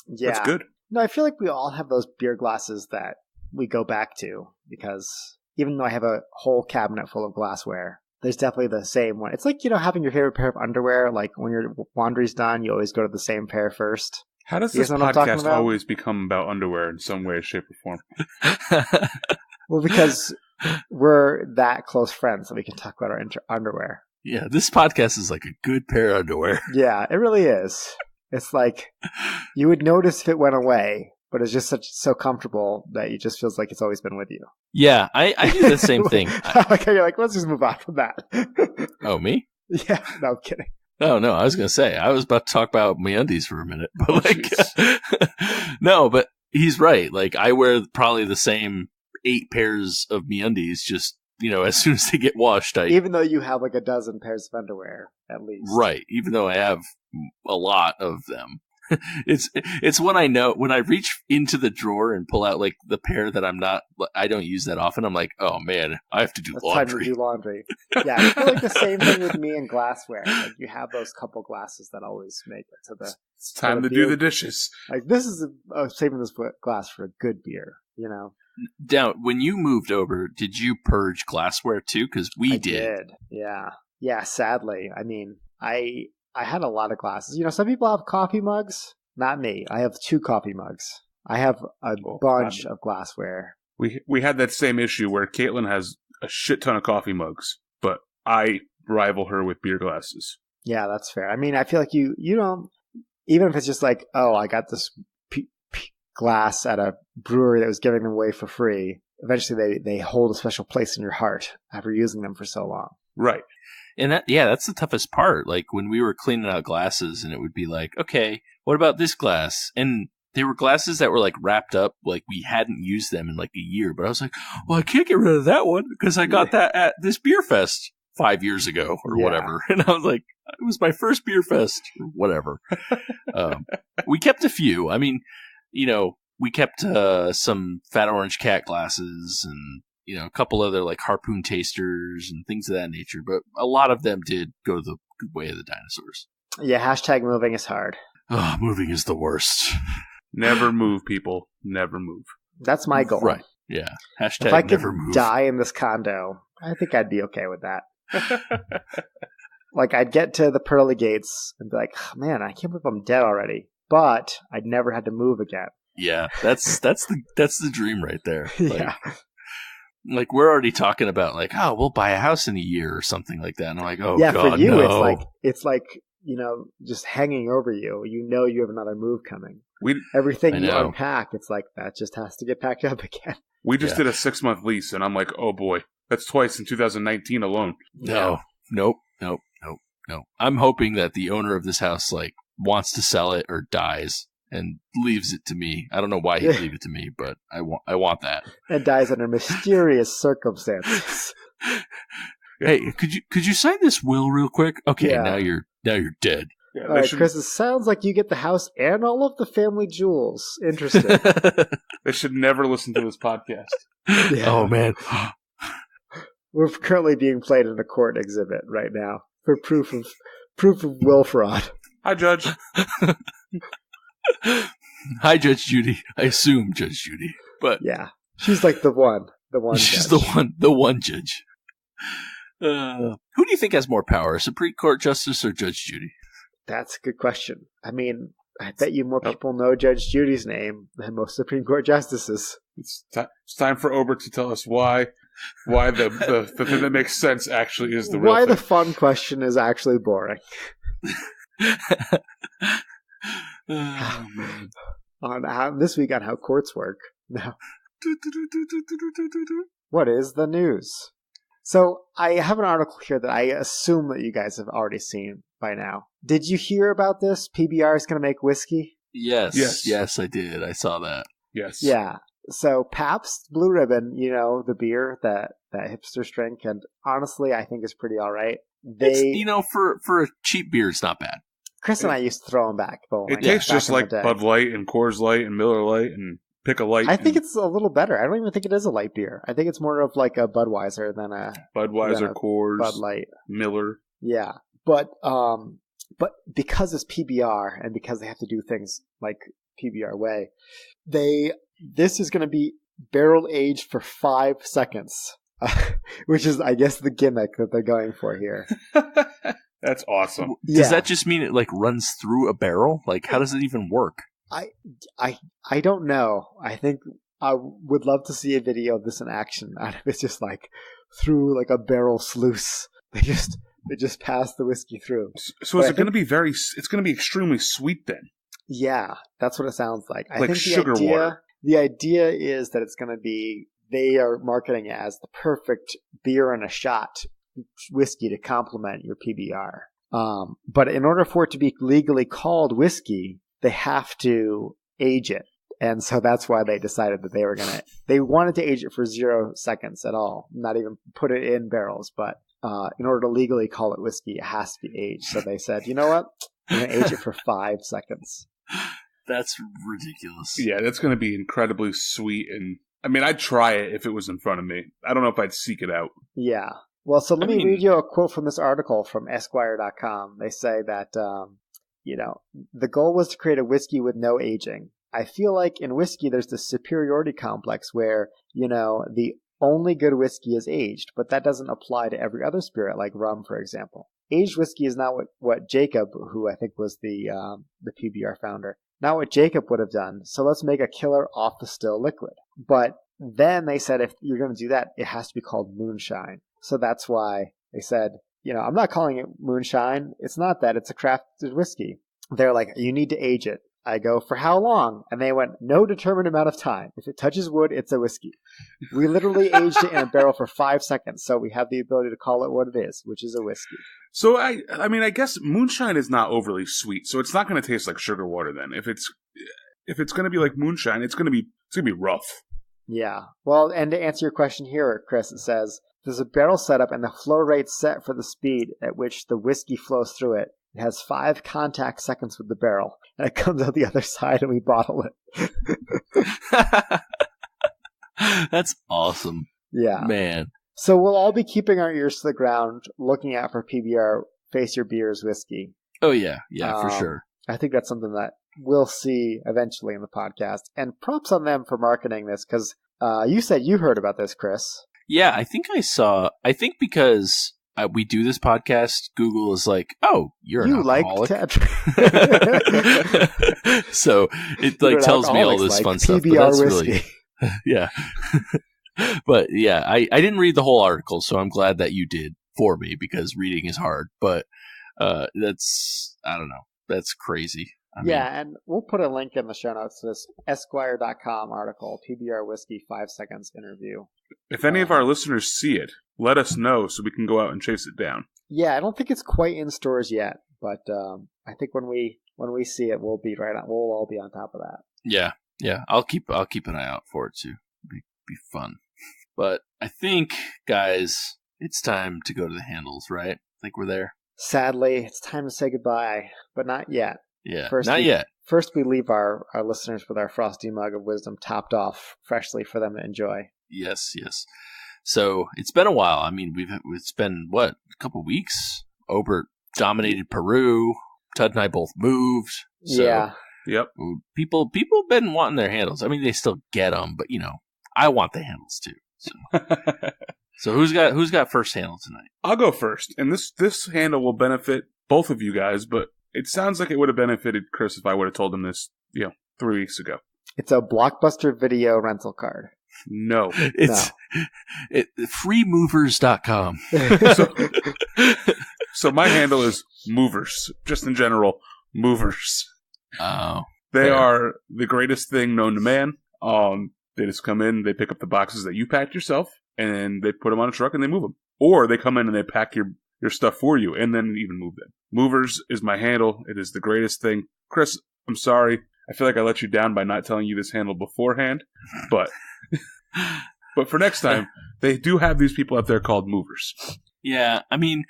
Yeah. That's good. No, I feel like we all have those beer glasses that we go back to because even though I have a whole cabinet full of glassware, there's definitely the same one. It's like, having your favorite pair of underwear. Like when your laundry's done, you always go to the same pair first. How does this podcast always become about underwear in some way, shape, or form? Well, because we're that close friends that we can talk about our underwear. Yeah, this podcast is like a good pair of underwear. Yeah, it really is. It's like you would notice if it went away, but it's just so comfortable that it just feels like it's always been with you. Yeah, I do the same thing. You're like, let's just move on from that. Oh, me? Yeah, no, I'm kidding. Oh, no, I was going to say, I was about to talk about MeUndies for a minute. But no, but he's right. Like, I wear probably the same 8 pairs of MeUndies just, as soon as they get washed. Even though you have like a dozen pairs of underwear, at least. Right, even though I have a lot of them. It's when I reach into the drawer and pull out like the pair that I don't use that often. I'm like, oh man, I have to do laundry. Time to do laundry. Yeah, I feel like the same thing with me and glassware. Like you have those couple glasses that always make it to the. It's time to do the dishes. Like this is saving this glass for a good beer. Now, when you moved over, did you purge glassware too? Because we did. Yeah. Sadly, I mean, I had a lot of glasses. Some people have coffee mugs. Not me. I have 2 coffee mugs. I have a bunch of glassware. We had that same issue where Caitlin has a shit ton of coffee mugs, but I rival her with beer glasses. Yeah, that's fair. I mean, I feel like you don't. even if it's just like, oh, I got this glass at a brewery that was giving them away for free, eventually they hold a special place in your heart after using them for so long. Right. And that's the toughest part. Like when we were cleaning out glasses and it would be like, okay, what about this glass? And they were glasses that were like wrapped up, like we hadn't used them in like a year. But I was like, well, I can't get rid of that one because I got that at this beer fest 5 years ago or whatever. And I was like, it was my first beer fest or whatever. We kept a few. I mean, we kept some Fat Orange Cat glasses and, a couple other like harpoon tasters and things of that nature. But a lot of them did go the way of the dinosaurs. Yeah, hashtag moving is hard. Oh, moving is the worst. Never move, people. Never move. That's my goal. Right. Yeah. Hashtag if I could never move. die in this condo, I think I'd be okay with that. Like, I'd get to the pearly gates and be like, oh, man, I can't believe I'm dead already. But I'd never had to move again. Yeah, that's the dream right there. Yeah. Like we're already talking about like, oh, we'll buy a house in a year or something like that. And I'm like, oh, yeah, God, for you, no. it's like just hanging over you. You have another move coming. Everything you unpack, it's like that just has to get packed up again. We just did a 6-month lease, and I'm like, oh boy, that's twice in 2019 alone. No. I'm hoping that the owner of this house like wants to sell it or dies and leaves it to me. I don't know why he'd leave it to me, but I want that. And dies under mysterious circumstances. Hey, could you sign this will real quick? Okay, now you're dead. Yeah, all right, Chris, it sounds like you get the house and all of the family jewels. Interesting. They should never listen to this podcast. Yeah. Oh, man. We're currently being played in a court exhibit right now for proof of will fraud. Hi, Judge. Hi, Judge Judy. I assume Judge Judy, but yeah, she's like the one. She's judge. the one judge. Who do you think has more power, Supreme Court Justice or Judge Judy? That's a good question. I mean, I bet you more people know Judge Judy's name than most Supreme Court justices. It's time for Obert to tell us why the thing that makes sense actually is the real thing. Why the fun question is actually boring. Oh, man. On this week on how courts work. Now, what is the news? So I have an article here that I assume that you guys have already seen by now. Did you hear about this? PBR is going to make whiskey? Yes, I did. I saw that. Yes. Yeah. So Pabst Blue Ribbon, the beer that hipsters drink, and honestly, I think is pretty all right. For a cheap beer, it's not bad. Chris and I used to throw them back. It tastes just like Bud Light and Coors Light and Miller Light and Pick a Light. I think it's a little better. I don't even think it is a light beer. I think it's more of like a Budweiser than a Coors, Bud Light, Miller. Yeah, but because it's PBR and because they have to do things like PBR way, this is going to be barrel aged for 5 seconds, which is, I guess, the gimmick that they're going for here. That's awesome. Does that just mean it like runs through a barrel? Like, how does it even work? I don't know. I think I would love to see a video of this in action. It's just like through like a barrel sluice. They just pass the whiskey through. So is it going to be it's going to be extremely sweet then? Yeah, that's what it sounds like. I like think sugar water. The idea is that it's going to be, they are marketing it as the perfect beer and a shot whiskey to complement your PBR. But in order for it to be legally called whiskey, they have to age it. And so that's why they decided that they wanted to age it for 0 seconds at all, not even put it in barrels. But in order to legally call it whiskey, it has to be aged. So they said, you know what? I'm going to age it for 5 seconds. That's ridiculous. Yeah, that's going to be incredibly sweet. And I mean, I'd try it if it was in front of me. I don't know if I'd seek it out. Yeah. Well, so let me read you a quote from this article from Esquire.com. They say that, the goal was to create a whiskey with no aging. I feel like in whiskey, there's this superiority complex where, the only good whiskey is aged, but that doesn't apply to every other spirit, like rum, for example. Aged whiskey is not what Jacob, who I think was the PBR founder, not what Jacob would have done. So let's make a killer off the still liquid. But then they said if you're going to do that, it has to be called moonshine. So that's why they said, I'm not calling it moonshine. It's not that. It's a crafted whiskey. they're like, you need to age it. I go, for how long? And they went, no determined amount of time. If it touches wood, it's a whiskey. We literally aged it in a barrel for 5 seconds, so we have the ability to call it what it is, which is a whiskey. So I mean, I guess moonshine is not overly sweet, so it's not going to taste like sugar water. Then, if it's going to be like moonshine, it's going to be rough. Yeah. Well, and to answer your question here, Chris, it says there's a barrel setup, and the flow rate set for the speed at which the whiskey flows through it. It has 5 contact seconds with the barrel, and it comes out the other side, and we bottle it. That's awesome. Yeah. Man. So we'll all be keeping our ears to the ground, looking out for PBR Face Your Beers whiskey. Oh, yeah. Yeah, for sure. I think that's something that we'll see eventually in the podcast. And props on them for marketing this, because you said you heard about this, Chris. Yeah, I think because we do this podcast, Google is like, oh, you're an alcoholic. So it tells me all this fun stuff. PBR but that's whiskey. Really, yeah. But yeah, I didn't read the whole article, so I'm glad that you did for me because reading is hard. But I don't know. That's crazy. I mean, and we'll put a link in the show notes to this Esquire.com article, PBR Whiskey 5 Seconds interview. If any of our listeners see it, let us know so we can go out and chase it down. Yeah, I don't think it's quite in stores yet, but I think when we see it, we'll be right on. We'll all be on top of that. Yeah. I'll keep an eye out for it too. Be fun. But I think, guys, it's time to go to the handles, right? I think we're there. Sadly, it's time to say goodbye, but not yet. Yeah, not yet. First, we leave our listeners with our frosty mug of wisdom topped off freshly for them to enjoy. Yes. So it's been a while. I mean, it's been, a couple weeks? Obert dominated Peru. Todd and I both moved. So yeah. Yep. People have been wanting their handles. I mean, they still get them, but, I want the handles too. So who's got first handle tonight? I'll go first. And this handle will benefit both of you guys, but it sounds like it would have benefited Chris if I would have told him this, 3 weeks ago. It's a Blockbuster video rental card. No. It's freemovers.com. So my handle is movers. Just in general, movers. Oh. They are the greatest thing known to man. They just come in, they pick up the boxes that you packed yourself, and they put them on a truck and they move them. Or they come in and they pack your stuff for you and then even move them. Movers is my handle. It is the greatest thing. Chris, I'm sorry. I feel like I let you down by not telling you this handle beforehand. But for next time, they do have these people out there called movers. Yeah, I mean,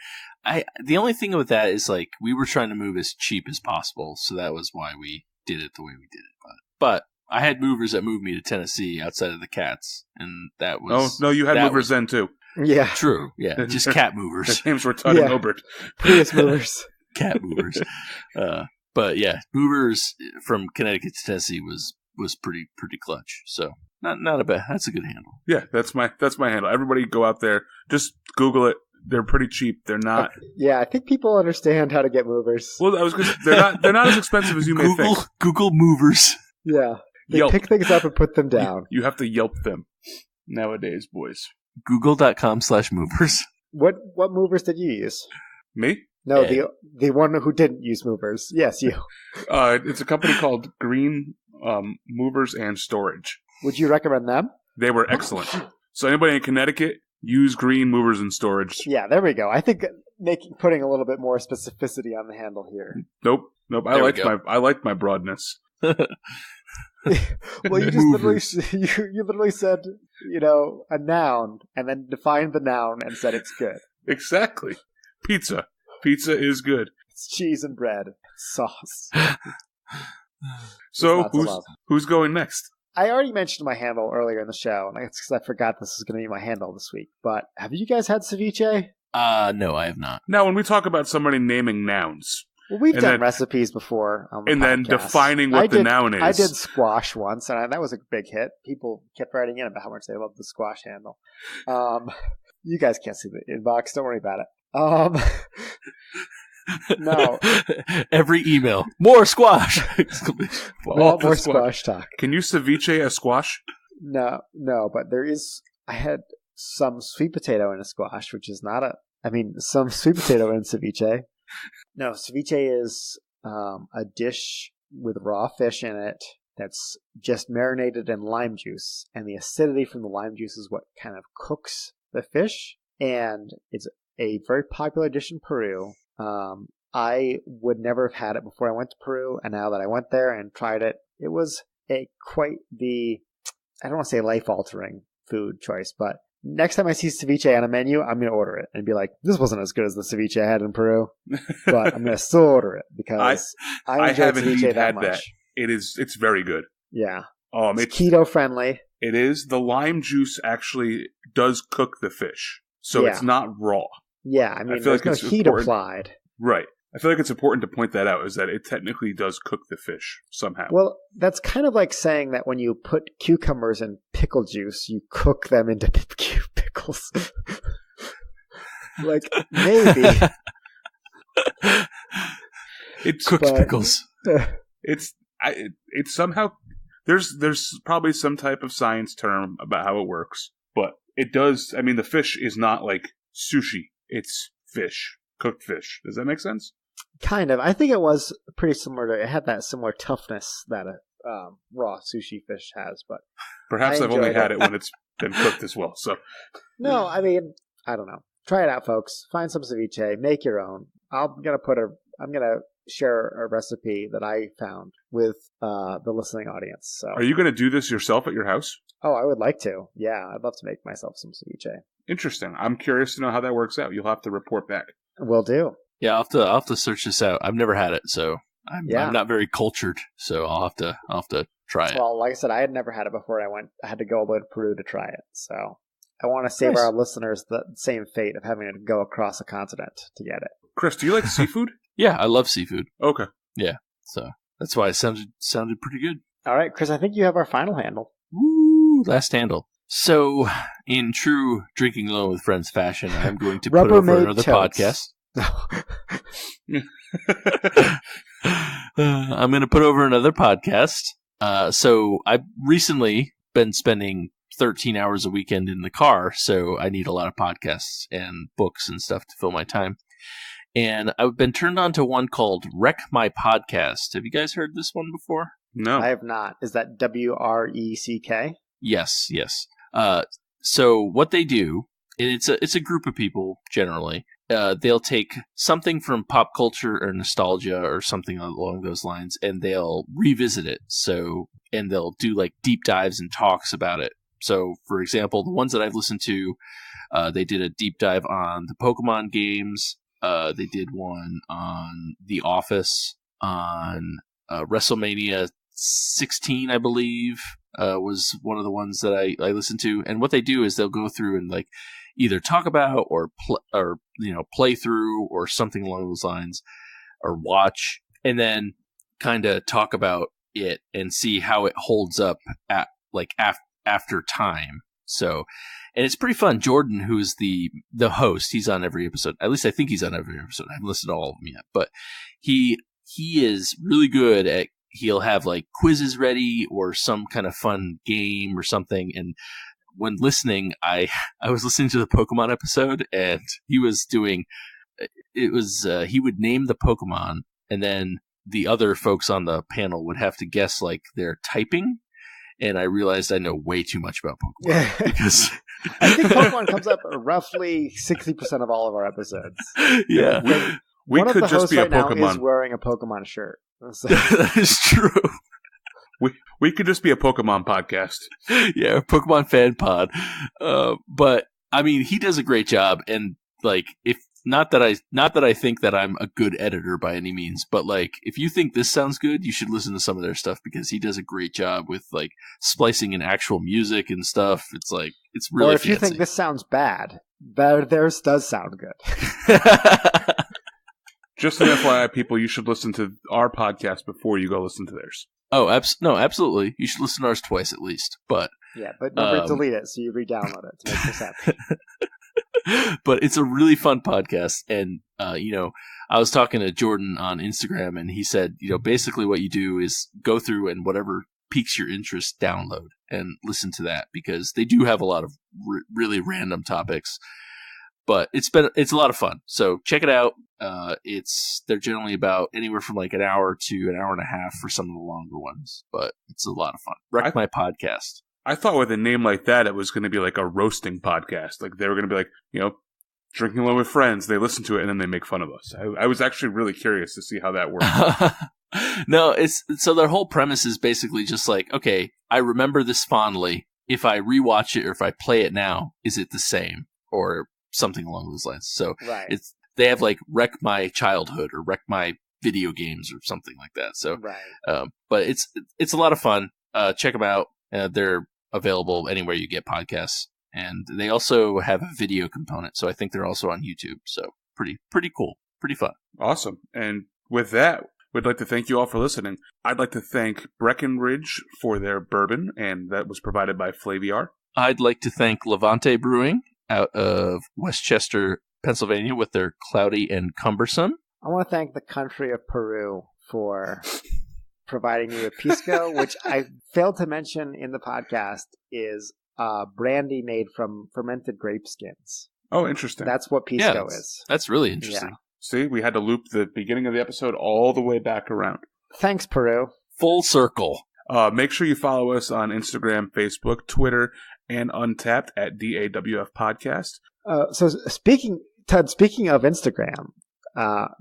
the only thing with that is like we were trying to move as cheap as possible, so that was why we did it the way we did it. But I had movers that moved me to Tennessee outside of the cats, and that was... Oh, no, you had movers then, too. Yeah. True, yeah. Just cat movers. Their names were Tote and Obert. Prius movers. Cat movers. But yeah, movers from Connecticut to Tennessee was pretty clutch. So not a bad... That's a good handle. Yeah, that's my handle. Everybody go out there. Just Google it. They're pretty cheap. They're not... Yeah, I think people understand how to get movers. Well, I was gonna say, they're not as expensive as you may think. Google movers. Yeah. They pick things up and put them down. You have to Yelp them nowadays, boys. Google.com/movers. What movers did you use? Me? No, the one who didn't use movers. Yes, you. It's a company called Green Movers and Storage. Would you recommend them? They were excellent. So anybody in Connecticut, use Green Movers and Storage. Yeah, there we go. I think putting a little bit more specificity on the handle here. Nope. I liked my broadness. Well, you just literally said, a noun and then defined the noun and said it's good. Exactly. Pizza. Pizza is good. It's cheese and bread. It's sauce. So who's going next? I already mentioned my handle earlier in the show, and it's because I forgot this was going to be my handle this week. But have you guys had ceviche? No, I have not. Now, when we talk about somebody naming nouns, well, we've done recipes before on the and podcast. Then defining what the noun is. I did squash once, and that was a big hit. People kept writing in about how much they loved the squash handle. You guys can't see the inbox. Don't worry about it. No. Every email. More squash. More squash talk. Can you ceviche a squash? No, but I had some sweet potato in a squash, which is not some sweet potato in ceviche. No, ceviche is a dish with raw fish in it that's just marinated in lime juice, and the acidity from the lime juice is what kind of cooks the fish, and it's a very popular dish in Peru. I would never have had it before I went to Peru, and now that I went there and tried it, it was quite the, I don't want to say life-altering food choice, but next time I see ceviche on a menu, I'm going to order it and be like, this wasn't as good as the ceviche I had in Peru, but I'm going to still order it because I enjoyed ceviche that much. It's very good. Yeah. It's keto friendly. It is. The lime juice actually does cook the fish, so it's not raw. Yeah, I mean, there's no heat applied. Right. I feel like it's important to point that out, is that it technically does cook the fish somehow. Well, that's kind of like saying that when you put cucumbers in pickle juice, you cook them into pickles. Like, maybe. It's cooked pickles. It's somehow, there's probably some type of science term about how it works, but it does, I mean, the fish is not like sushi. It's fish. Cooked fish. Does that make sense? Kind of. I think it was pretty similar to, it had that similar toughness that a raw sushi fish has, but perhaps I've only had it when it's been cooked as well. So no, I mean, I don't know. Try it out, folks. Find some ceviche, make your own. I'm gonna share a recipe that I found with the listening audience. So are you gonna do this yourself at your house? Oh, I would like to. Yeah, I'd love to make myself some ceviche. Interesting. I'm curious to know how that works out. You'll have to report back. Will do. Yeah, I'll have to search this out. I've never had it, so I'm not very cultured. So I'll have to try it. Well, like I said, I had never had it before. I had to go all the way to Peru to try it. So I want to save our listeners the same fate of having to go across a continent to get it. Chris, do you like seafood? Yeah, I love seafood. Okay. Yeah, so that's why it sounded pretty good. All right, Chris, I think you have our final handle. Woo, last handle. So, in true Drinking Alone with Friends fashion, I'm going to put over another podcast. I'm going to put over another podcast. So, I've recently been spending 13 hours a weekend in the car, so I need a lot of podcasts and books and stuff to fill my time. And I've been turned on to one called Wreck My Podcast. Have you guys heard this one before? No. I have not. Is that WRECK? Yes. So what they do, and it's a group of people generally. They'll take something from pop culture or nostalgia or something along those lines, and they'll revisit it. And they'll do like deep dives and talks about it. So, for example, the ones that I've listened to, they did a deep dive on the Pokemon games. They did one on The Office, on WrestleMania 16, I believe. Was one of the ones that I listened to, and what they do is they'll go through and like either talk about or play through or something along those lines, or watch, and then kind of talk about it and see how it holds up at after time. So, and it's pretty fun. Jordan, who's the host, he's on every episode. At least I think he's on every episode. I haven't listened to all of them yet, but he is really good at. He'll have like quizzes ready or some kind of fun game or something. And when listening, I was listening to the Pokemon episode, and he was doing, he would name the Pokemon, and then the other folks on the panel would have to guess like their typing. And I realized I know way too much about Pokemon because I think Pokemon comes up roughly 60% of all of our episodes. Yeah. We could just be a Pokemon. Now is wearing a Pokemon shirt. So. That is true. We could just be a Pokemon podcast. Yeah, a Pokemon fan pod. But I mean, he does a great job, and like, if not that I think that I'm a good editor by any means, but like, if you think this sounds good, you should listen to some of their stuff because he does a great job with like splicing in actual music and stuff. It's like it's really. Or if you think this sounds bad, theirs does sound good. Just an FYI, people, you should listen to our podcast before you go listen to theirs. Oh, no, absolutely. You should listen to ours twice at least. But yeah, but never delete it, so you re-download it to make this happen. But it's a really fun podcast, and I was talking to Jordan on Instagram, and he said, basically what you do is go through and whatever piques your interest, download and listen to that, because they do have a lot of really random topics. But it's a lot of fun. So check it out. They're generally about anywhere from like an hour to an hour and a half for some of the longer ones, but it's a lot of fun. Wreck My Podcast. I thought with a name like that, it was going to be like a roasting podcast. Like they were going to be like, drinking along with friends. They listen to it and then they make fun of us. I was actually really curious to see how that works. No, so their whole premise is basically just like, okay, I remember this fondly. If I rewatch it or if I play it now, is it the same or something along those lines? So they have like Wreck My Childhood or Wreck My Video Games or something like that. So, but it's a lot of fun. Check them out. They're available anywhere you get podcasts, and they also have a video component. So I think they're also on YouTube. So pretty cool, pretty fun. Awesome. And with that, we'd like to thank you all for listening. I'd like to thank Breckenridge for their bourbon, and that was provided by Flaviar. I'd like to thank Levante Brewing out of Westchester, Pennsylvania, with their Cloudy and Cumbersome. I want to thank the country of Peru for providing me with Pisco, which I failed to mention in the podcast is brandy made from fermented grape skins. Oh, interesting. That's what Pisco is. That's really interesting. Yeah. See, we had to loop the beginning of the episode all the way back around. Thanks, Peru. Full circle. Make sure you follow us on Instagram, Facebook, Twitter, and Untapped at DAWF Podcast. So speaking of Instagram,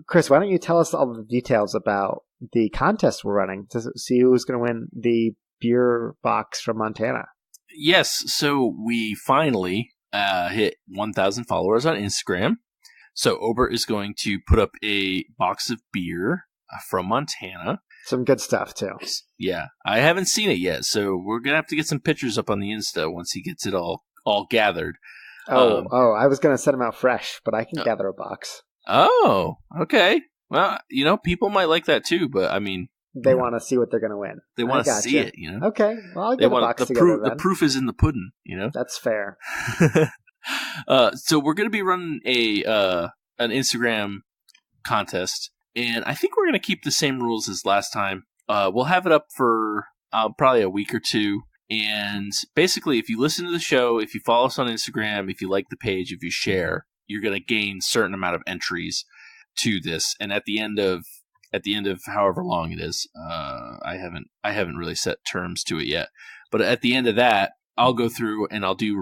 Chris, why don't you tell us all the details about the contest we're running to see who's going to win the beer box from Montana? Yes, so we finally hit 1,000 followers on Instagram. So Obert is going to put up a box of beer from Montana. Some good stuff, too. Yeah, I haven't seen it yet, so we're going to have to get some pictures up on the Insta once he gets it all gathered. I was going to set them out fresh, but I can gather a box. Oh, okay. Well, people might like that too, but I mean... They want to see what they're going to win. They want to see it, Okay, well, I'll get a box together then. The proof is in the pudding, That's fair. So we're going to be running an Instagram contest, and I think we're going to keep the same rules as last time. We'll have it up for probably a week or two, and basically, if you listen to the show, if you follow us on Instagram, if you like the page, if you share, you're going to gain a certain amount of entries to this, and at the end of however long it is, I haven't really set terms to it yet, but at the end of that, I'll go through and I'll do a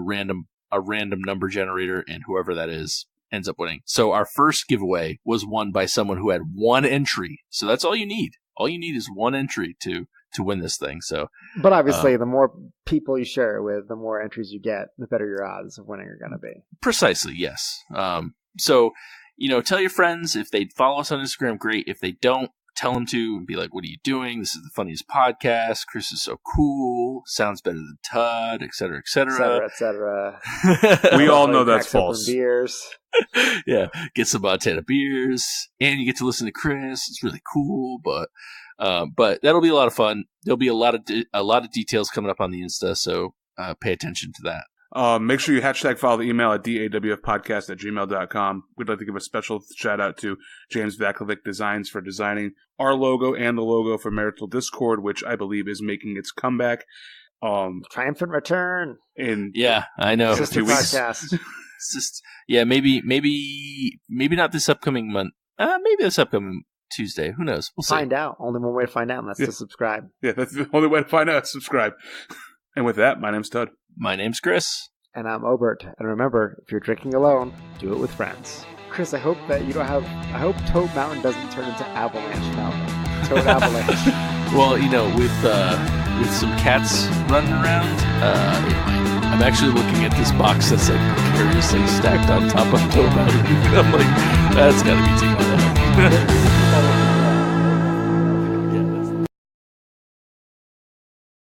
random number generator, and whoever that is ends up winning. So our first giveaway was won by someone who had one entry. So that's all you need. All you need is one entry to win this thing. So, but obviously, the more people you share it with, the more entries you get, the better your odds of winning are going to be. Precisely, yes. So, tell your friends. If they follow us on Instagram, great. If they don't, tell them to and be like, what are you doing? This is the funniest podcast. Chris is so cool. Sounds better than Todd, et cetera, et cetera. Et cetera, et cetera. We all know that's false. Beers. Yeah. Get some Montana beers. And you get to listen to Chris. It's really cool. But that'll be a lot of fun. There'll be a lot of details coming up on the Insta. So pay attention to that. Make sure you follow the email at dawfpodcast@gmail.com. We'd like to give a special shout out to James Vaklovic Designs for designing our logo and the logo for Marital Discord, which I believe is making its comeback. Triumphant return. Yeah, I know. Sister podcast. Maybe not this upcoming month. Maybe this upcoming Tuesday. Who knows? We'll find out. Only one way to find out, and that's to subscribe. Yeah, that's the only way to find out. Subscribe. And with that, my name's Todd. My name's Chris. And I'm Obert. And remember, if you're drinking alone, do it with friends. Chris, I hope that you don't have... I hope Tote Mountain doesn't turn into Avalanche Mountain. Tote Avalanche. Well, with some cats running around, it might. I'm actually looking at this box that's like precariously stacked on top of Tote Mountain. I'm like, that's gotta be too much.